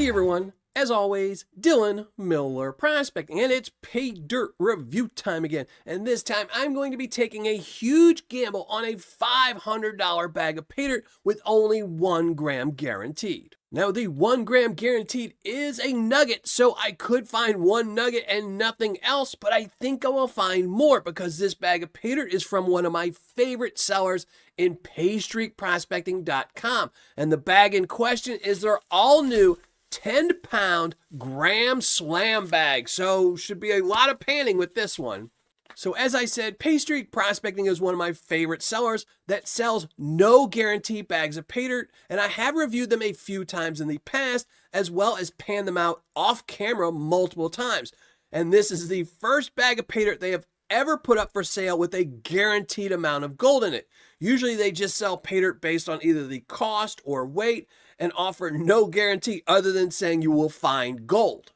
Hey everyone, as always, Dylan Miller Prospecting, and it's Paydirt review time again. And this time I'm going to be taking a huge gamble on a $500 bag of Paydirt with only 1 gram guaranteed. Now the 1 gram guaranteed is a nugget, so I could find 1 nugget and nothing else, but I think I will find more because this bag of Paydirt is from one of my favorite sellers in PayStreakProspecting.com. And the bag in question is their all new 10-pound gram slam bag, so should be a lot of panning with this one. So as I said, Paystreak Prospecting is one of my favorite sellers that sells no guarantee bags of Paydirt, and I have reviewed them a few times in the past, as well as panned them out off camera multiple times. And this is the first bag of Paydirt they have ever put up for sale with a guaranteed amount of gold in it. Usually they just sell Paydirt based on either the cost or weight and offer no guarantee other than saying you will find gold.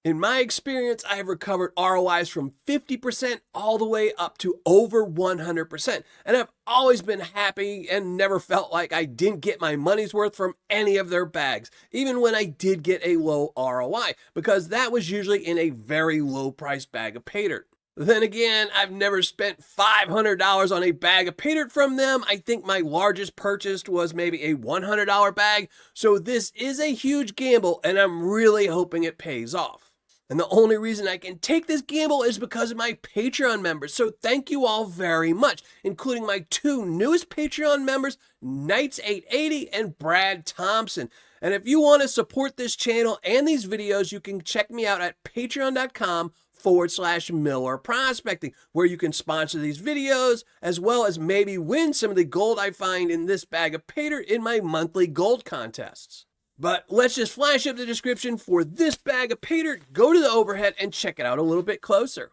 In my experience, I have recovered ROIs from 50% all the way up to over 100%. And I've always been happy and never felt like I didn't get my money's worth from any of their bags, even when I did get a low ROI, because that was usually in a very low price bag of Paydirt. Then again, I've never spent $500 on a bag of Paydirt from them. I think my largest purchase was maybe a $100 bag. So this is a huge gamble and I'm really hoping it pays off. And the only reason I can take this gamble is because of my Patreon members. So thank you all very much, including my 2 newest Patreon members, Knights880 and Brad Thompson. And if you want to support this channel and these videos, you can check me out at patreon.com/Miller Prospecting, where you can sponsor these videos, as well as maybe win some of the gold I find in this bag of Paydirt in my monthly gold contests. But let's just flash up the description for this bag of Paydirt, go to the overhead, and check it out a little bit closer.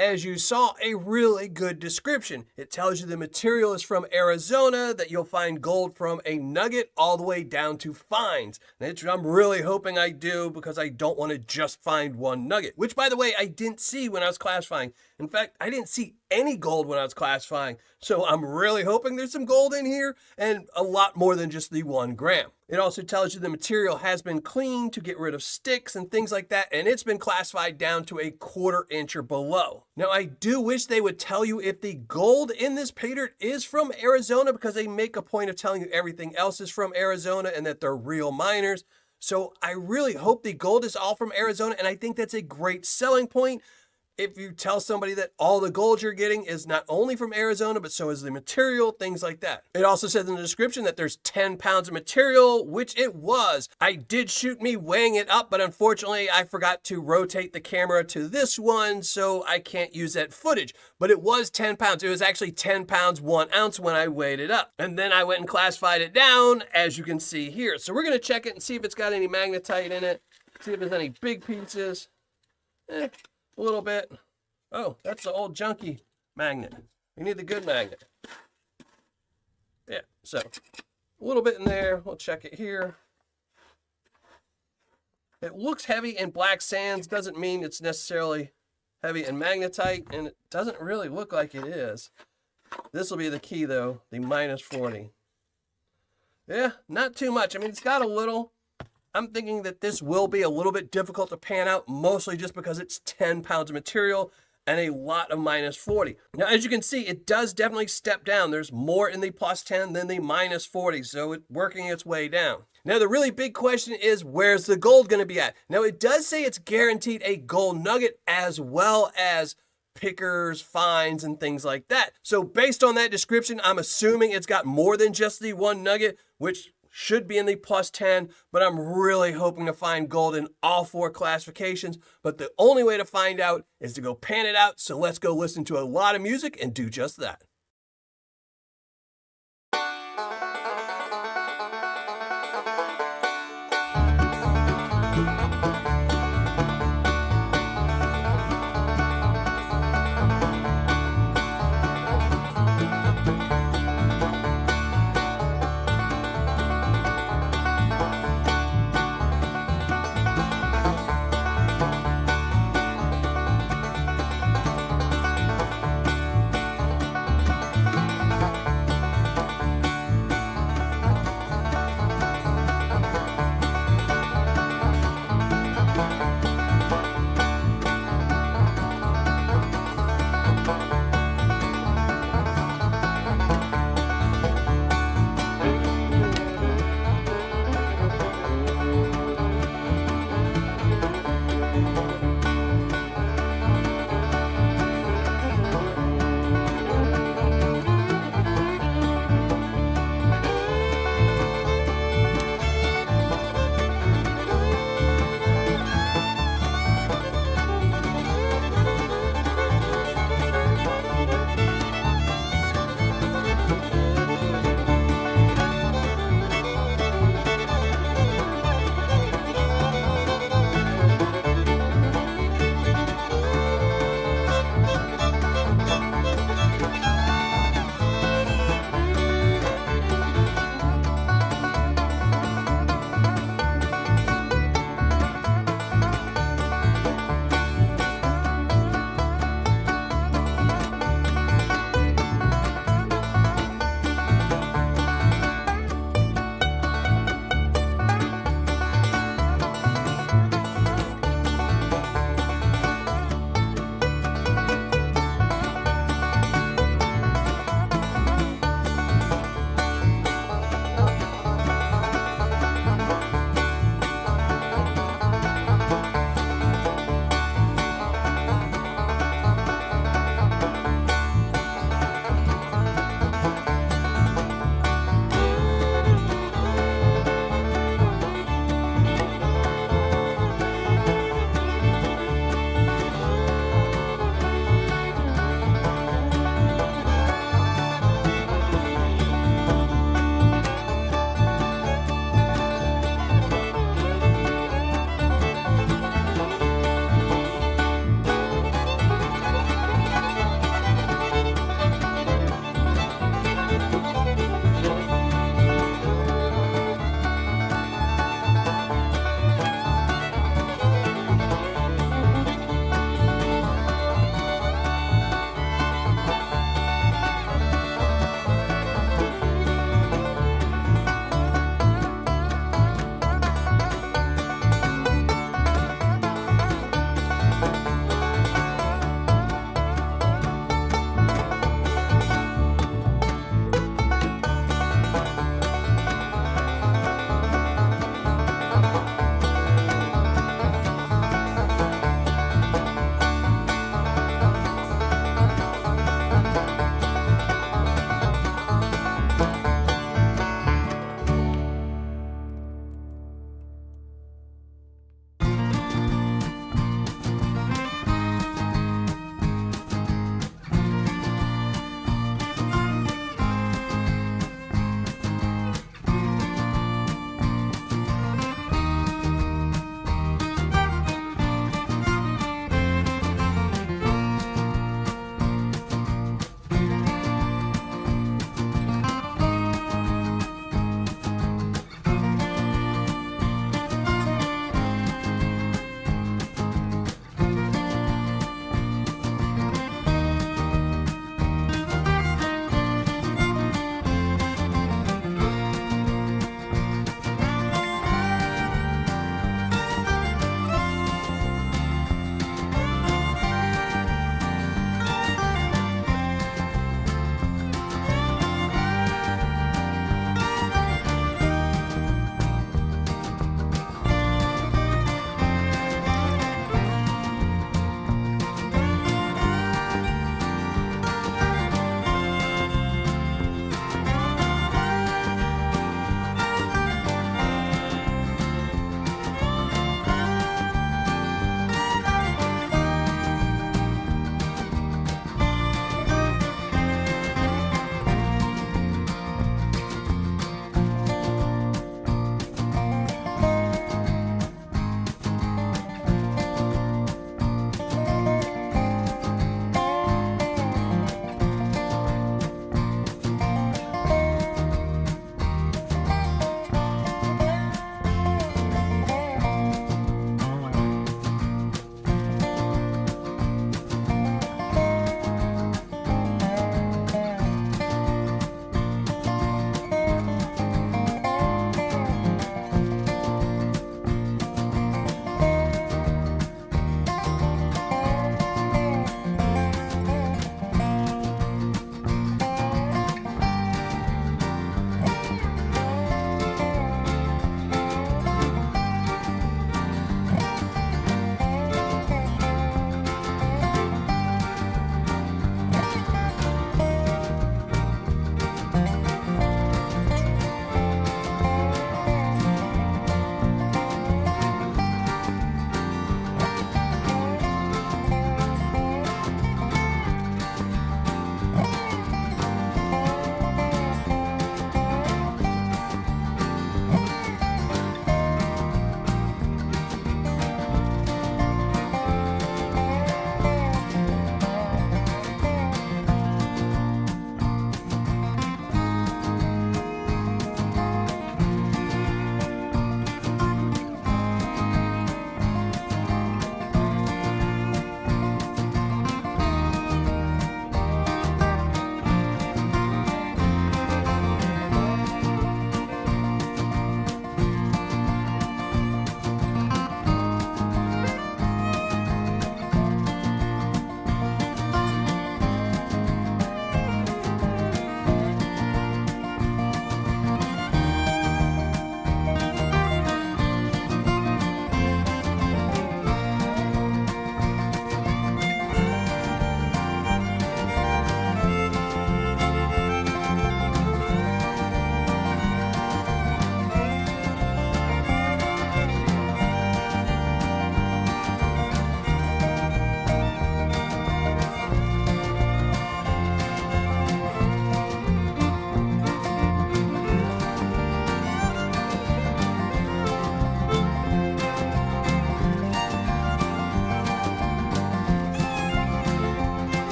As you saw, a really good description. It tells you the material is from Arizona, that you'll find gold from a nugget all the way down to fines. Which I'm really hoping I do because I don't want to just find 1 nugget, which by the way, I didn't see when I was classifying. In fact, I didn't see any gold when I was classifying. So I'm really hoping there's some gold in here and a lot more than just the 1 gram. It also tells you the material has been cleaned to get rid of sticks and things like that, and it's been classified down to a 1/4 inch or below. Now, I do wish they would tell you if the gold in this Paydirt is from Arizona, because they make a point of telling you everything else is from Arizona and that they're real miners. So I really hope the gold is all from Arizona, and I think that's a great selling point. If you tell somebody that all the gold you're getting is not only from Arizona, but so is the material, things like that. It also says in the description that there's 10 pounds of material, which it was. I did shoot me weighing it up, but unfortunately I forgot to rotate the camera to this one, so I can't use that footage. But it was 10 pounds. It was actually 10 pounds, 1 ounce when I weighed it up. And then I went and classified it down, as you can see here. So we're gonna check it and see if it's got any magnetite in it, see if there's any big pieces. A little bit. Oh, that's the old junky magnet. We need the good magnet. Yeah, so a little bit in there. We'll check it here. It looks heavy in black sands. Doesn't mean it's necessarily heavy in magnetite, and it doesn't really look like it is. This will be the key though, the -40. Yeah, not too much. I mean, it's got a little. I'm thinking that this will be a little bit difficult to pan out, mostly just because it's 10 pounds of material and a lot of -40. Now, as you can see, it does definitely step down. There's more in the +10 than the -40, so it's working its way down. Now, the really big question is, where's the gold going to be at? Now, it does say it's guaranteed a gold nugget as well as pickers, fines, and things like that. So based on that description, I'm assuming it's got more than just the 1 nugget, which should be in the +10, but I'm really hoping to find gold in all 4 classifications. But the only way to find out is to go pan it out. So let's go listen to a lot of music and do just that.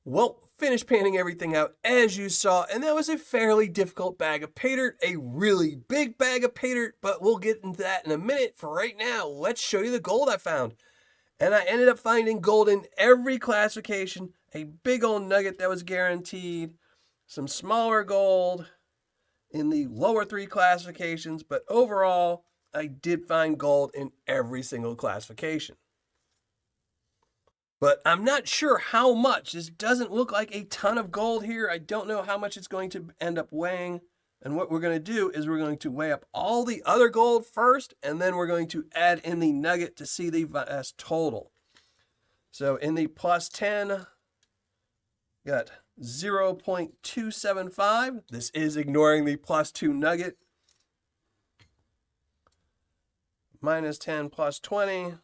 Well, finished panning everything out as you saw, and that was a fairly difficult bag of Paydirt, a really big bag of Paydirt, but we'll get into that in a minute. For right now, let's show you the gold I found. And I ended up finding gold in every classification, a big old nugget that was guaranteed, some smaller gold in the lower three classifications, but overall, I did find gold in every single classification. But I'm not sure how much. This doesn't look like a ton of gold here. I don't know how much it's going to end up weighing. And what we're going to do is we're going to weigh up all the other gold first, and then we're going to add in the nugget to see the vast total. So in the plus 10, got 0.275. This is ignoring the plus 2 nugget. Minus 10 plus 20.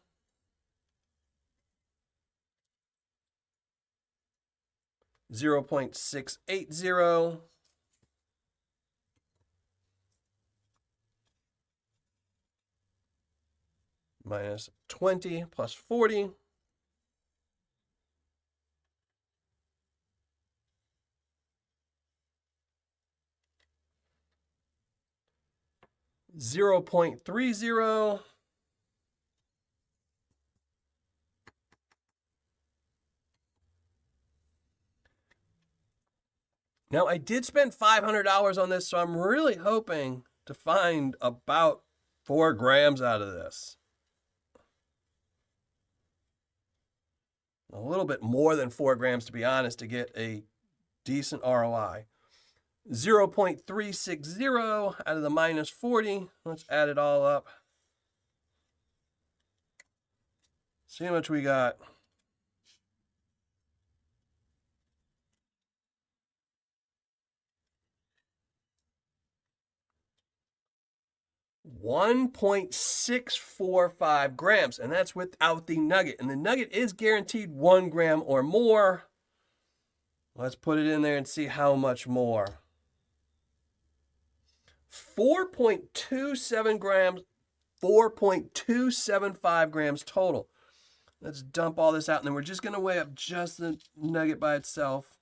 0.680, minus 20 plus 40, 0.30, now I did spend $500 on this, so I'm really hoping to find about 4 grams out of this. A little bit more than 4 grams, to be honest, to get a decent ROI. 0.360 out of the minus 40. Let's add it all up. See how much we got. $1.645 grams, and that's without the nugget. And the nugget is guaranteed 1 gram or more. Let's put it in there and see how much more. 4.27 grams, 4.275 grams total. Let's dump all this out, and then we're just going to weigh up just the nugget by itself.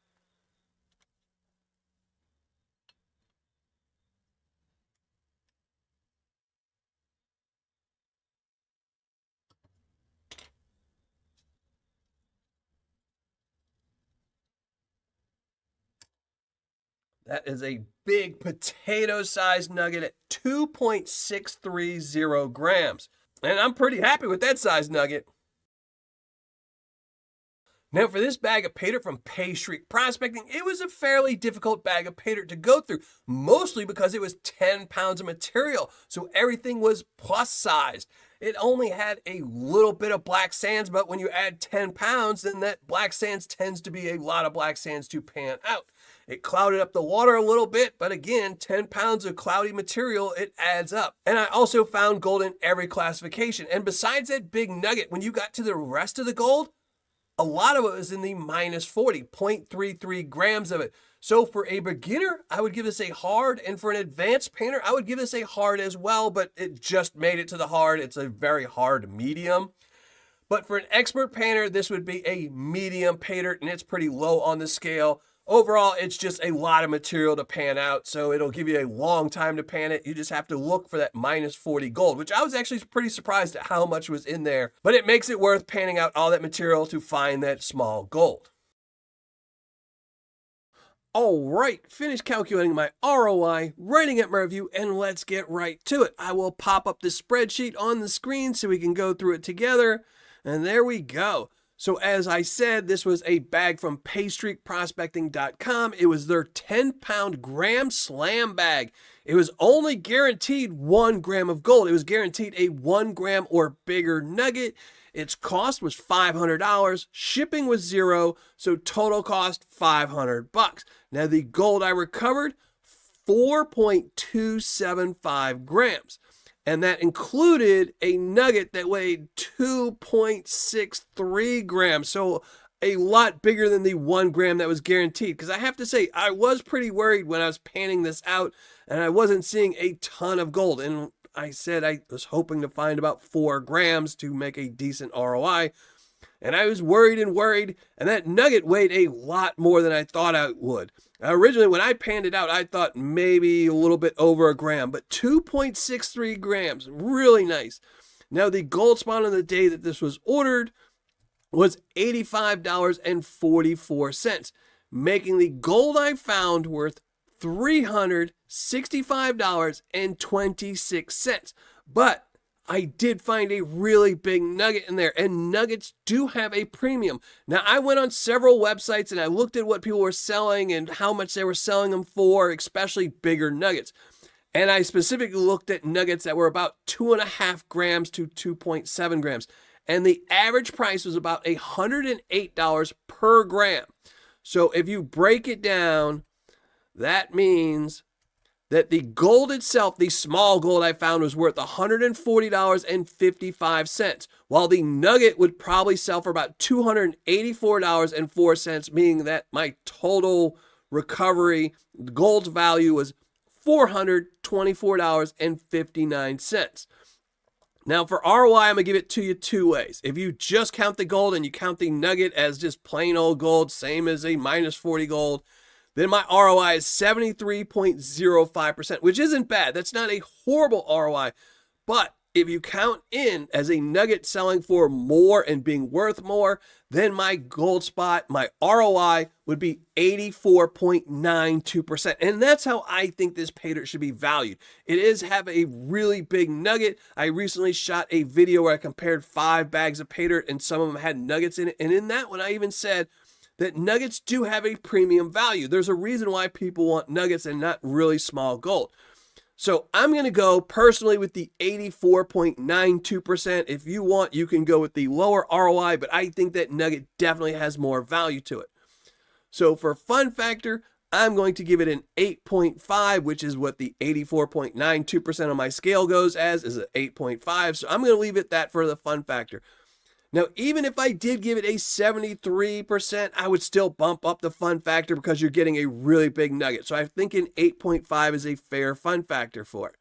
That is a big potato-sized nugget at 2.630 grams. And I'm pretty happy with that size nugget. Now for this bag of Paydirt from Paydirt Prospecting, it was a fairly difficult bag of Paydirt to go through, mostly because it was 10 pounds of material, so everything was plus sized. It only had a little bit of black sands, but when you add 10 pounds, then that black sands tends to be a lot of black sands to pan out. It clouded up the water a little bit, but again, 10 pounds of cloudy material, it adds up. And I also found gold in every classification. And besides that big nugget, when you got to the rest of the gold, a lot of it was in the minus 40, 0.33 grams of it. So for a beginner, I would give this a hard, and for an advanced painter, I would give this a hard as well, but it just made it to the hard. It's a very hard medium. But for an expert painter, this would be a medium Paydirt, and it's pretty low on the scale. Overall, it's just a lot of material to pan out, so it'll give you a long time to pan it. You just have to look for that minus 40 gold, which I was actually pretty surprised at how much was in there, but it makes it worth panning out all that material to find that small gold. All right, finished calculating my ROI, writing up my review, and let's get right to it. I will pop up the spreadsheet on the screen so we can go through it together, and there we go. So as I said, this was a bag from PayStreakProspecting.com. It was their 10-pound gram slam bag. It was only guaranteed 1 gram of gold. It was guaranteed a 1 gram or bigger nugget. Its cost was $500. Shipping was $0, so total cost $500. Now the gold I recovered, 4.275 grams. And that included a nugget that weighed 2.63 grams. So a lot bigger than the 1 gram that was guaranteed. Because I have to say, I was pretty worried when I was panning this out and I wasn't seeing a ton of gold. And I said I was hoping to find about 4 grams to make a decent ROI. And I was worried, and that nugget weighed a lot more than I thought it would. Originally, when I panned it out, I thought maybe a little bit over a gram, but 2.63 grams, really nice. Now, the gold spot on the day that this was ordered was $85.44, making the gold I found worth $365.26. But I did find a really big nugget in there, and nuggets do have a premium. Now, I went on several websites and I looked at what people were selling and how much they were selling them for, especially bigger nuggets. And I specifically looked at nuggets that were about 2.5 grams to 2.7 grams. And the average price was about $108 per gram. So if you break it down, that means that the gold itself, the small gold I found, was worth $140.55, while the nugget would probably sell for about $284.04, meaning that my total recovery, gold's value, was $424.59. Now, for ROI, I'm going to give it to you two ways. If you just count the gold and you count the nugget as just plain old gold, same as a minus 40 gold, then my ROI is 73.05%, which isn't bad. That's not a horrible ROI. But if you count in as a nugget selling for more and being worth more, then my gold spot, my ROI, would be 84.92%. And that's how I think this Paydirt should be valued. It is have a really big nugget. I recently shot a video where I compared 5 bags of Paydirt, and some of them had nuggets in it. And in that one, I even said that nuggets do have a premium value. There's a reason why people want nuggets and not really small gold. So I'm going to go personally with the 84.92%. If you want, you can go with the lower ROI, but I think that nugget definitely has more value to it. So for fun factor, I'm going to give it an 8.5, which is what the 84.92% on my scale goes as, is an 8.5. So I'm going to leave it that for the fun factor. Now, even if I did give it a 73%, I would still bump up the fun factor because you're getting a really big nugget. So I think an 8.5 is a fair fun factor for it.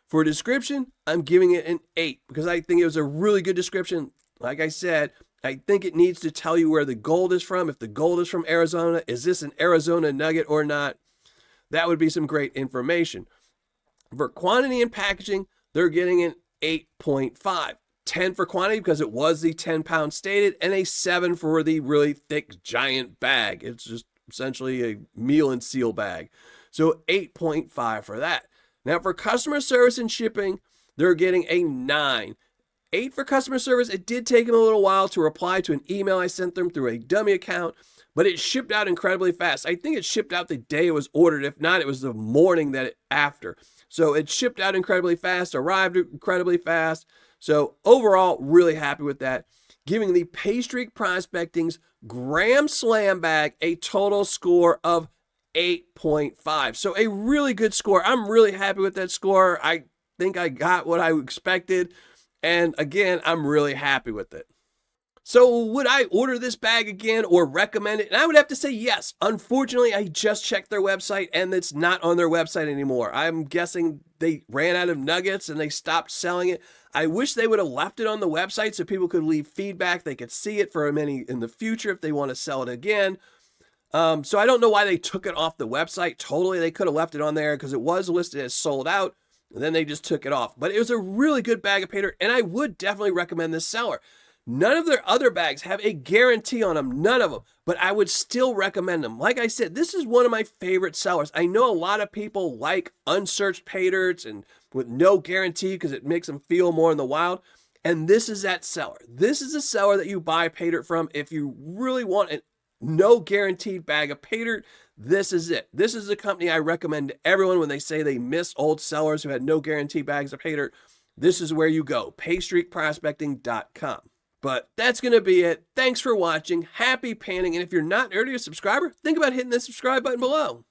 For description, I'm giving it an 8 because I think it was a really good description. Like I said, I think it needs to tell you where the gold is from. If the gold is from Arizona, is this an Arizona nugget or not? That would be some great information. For quantity and packaging, they're getting an 8.5. 10 for quantity because it was the 10 pound stated, and a 7 for the really thick giant bag. It's just essentially a meal and seal bag. So 8.5 for that. Now for customer service and shipping, they're getting a 9. 8 for customer service. It did take them a little while to reply to an email I sent them through a dummy account, but it shipped out incredibly fast. I think it shipped out the day it was ordered. If not, it was the morning after. So it shipped out incredibly fast, arrived incredibly fast. So overall, really happy with that. Giving the Paystreak Prospecting's Gram Slam Bag a total score of 8.5. So a really good score. I'm really happy with that score. I think I got what I expected. And again, I'm really happy with it. So would I order this bag again or recommend it? And I would have to say yes. Unfortunately, I just checked their website and it's not on their website anymore. I'm guessing they ran out of nuggets and they stopped selling it. I wish they would have left it on the website so people could leave feedback. They could see it for many in the future if they want to sell it again. So I don't know why they took it off the website. Totally, they could have left it on there because it was listed as sold out. And then they just took it off. But it was a really good bag of Paydirt, and I would definitely recommend this seller. None of their other bags have a guarantee on them, none of them, but I would still recommend them. Like I said, this is one of my favorite sellers. I know a lot of people like unsearched Paydirts and with no guarantee because it makes them feel more in the wild, and this is that seller. This is a seller that you buy Paydirt from if you really want a no guaranteed bag of Paydirt. This is it. This is the company I recommend to everyone when they say they miss old sellers who had no guaranteed bags of Paydirt. This is where you go, paystreakprospecting.com. But that's going to be it. Thanks for watching. Happy panning. And if you're not already a subscriber, think about hitting the subscribe button below.